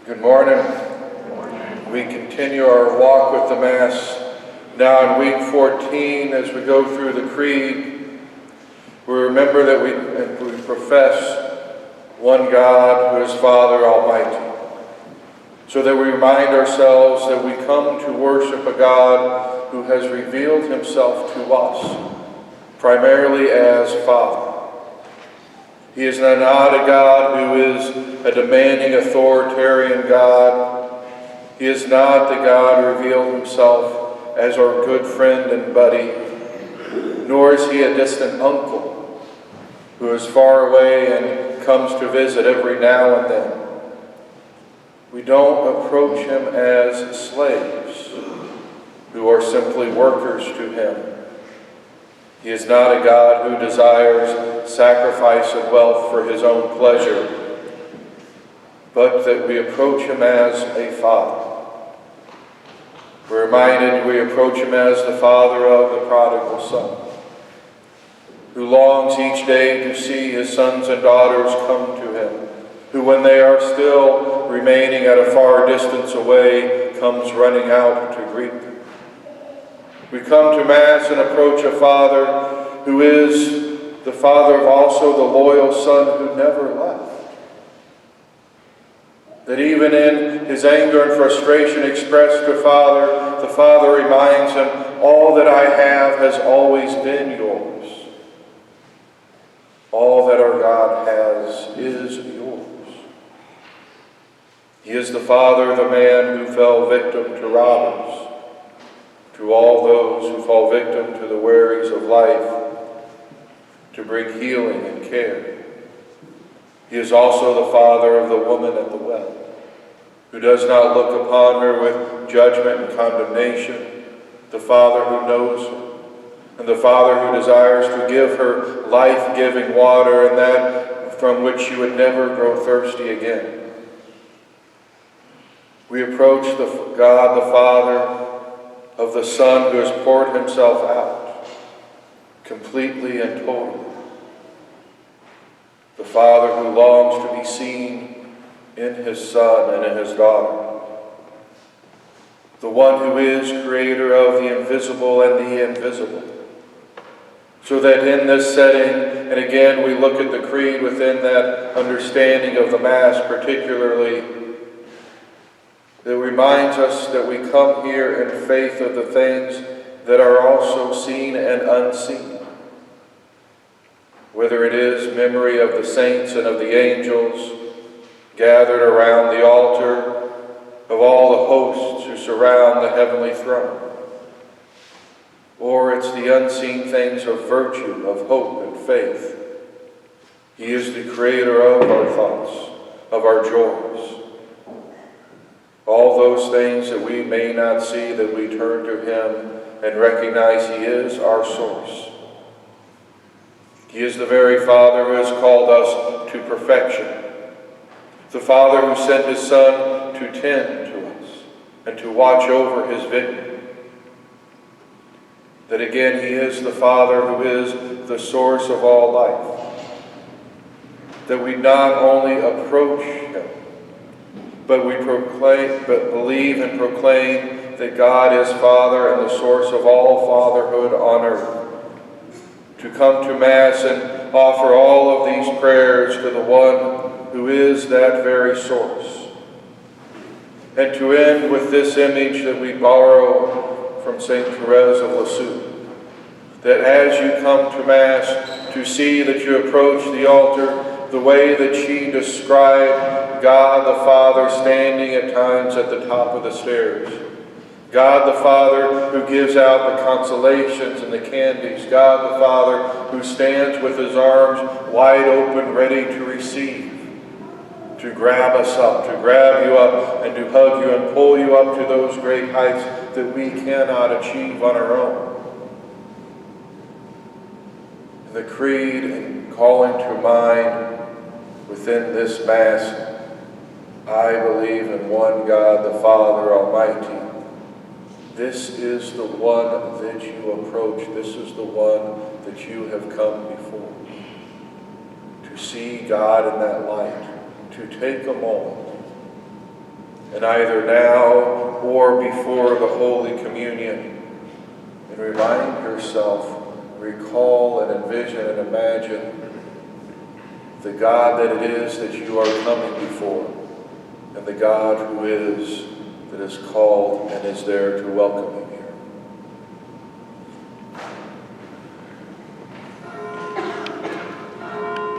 Good morning. We continue our walk with the Mass now in week 14 as we go through the Creed. We remember that we profess one God who is Father Almighty, so that we remind ourselves that we come to worship a God who has revealed himself to us primarily as Father. He is not a God who is a demanding authoritarian God. He is not the God who revealed himself as our good friend and buddy, nor is he a distant uncle who is far away and comes to visit every now and then. We don't approach him as slaves who are simply workers to him. He is not a God who desires sacrifice of wealth for his own pleasure, but that we approach him as a Father. We're reminded we approach him as the Father of the prodigal son, who longs each day to see his sons and daughters come to him, who when they are still remaining at a far distance away, comes running out to greet them. We come to Mass and approach a Father who is the Father of also the loyal Son who never left. That even in his anger and frustration expressed to Father, the Father reminds him, all that I have has always been yours. All that our God has is yours. He is the Father of the man who fell victim to robbers, to all those who fall victim to the worries of life, to bring healing and care. He is also the Father of the woman at the well, who does not look upon her with judgment and condemnation, the Father who knows her, and the Father who desires to give her life-giving water, and that from which she would never grow thirsty again. We approach the God, the Father, of the Son who has poured himself out completely and totally. The Father who longs to be seen in his Son and in his daughter. The one who is creator of the invisible and the invisible. So that in this setting, and again we look at the Creed within that understanding of the Mass particularly, that reminds us that we come here in faith of the things that are also seen and unseen. Whether it is memory of the saints and of the angels gathered around the altar, of all the hosts who surround the heavenly throne, or it's the unseen things of virtue, of hope and faith. He is the creator of our thoughts, of our joys. All those things that we may not see, that we turn to him and recognize he is our source. He is the very Father who has called us to perfection. The Father who sent his Son to tend to us and to watch over his vineyard. That again he is the Father who is the source of all life. That we not only approach him, but we believe and proclaim that God is Father and the source of all fatherhood on earth. To come to Mass and offer all of these prayers to the one who is that very source. And to end with this image that we borrow from St. Therese of Lisieux, that as you come to Mass, to see that you approach the altar the way that she described God the Father standing at times at the top of the stairs. God the Father who gives out the consolations and the candies. God the Father who stands with his arms wide open, ready to receive, to grab us up, to grab you up, and to hug you and pull you up to those great heights that we cannot achieve on our own. The Creed and calling to mind within this Mass, I believe in one God, the Father Almighty. This is the one that you approach. This is the one that you have come before. To see God in that light, to take a moment and either now or before the Holy Communion. And remind yourself, recall and envision and imagine the God that it is that you are coming before, and the God who is, that is called and is there to welcome you here.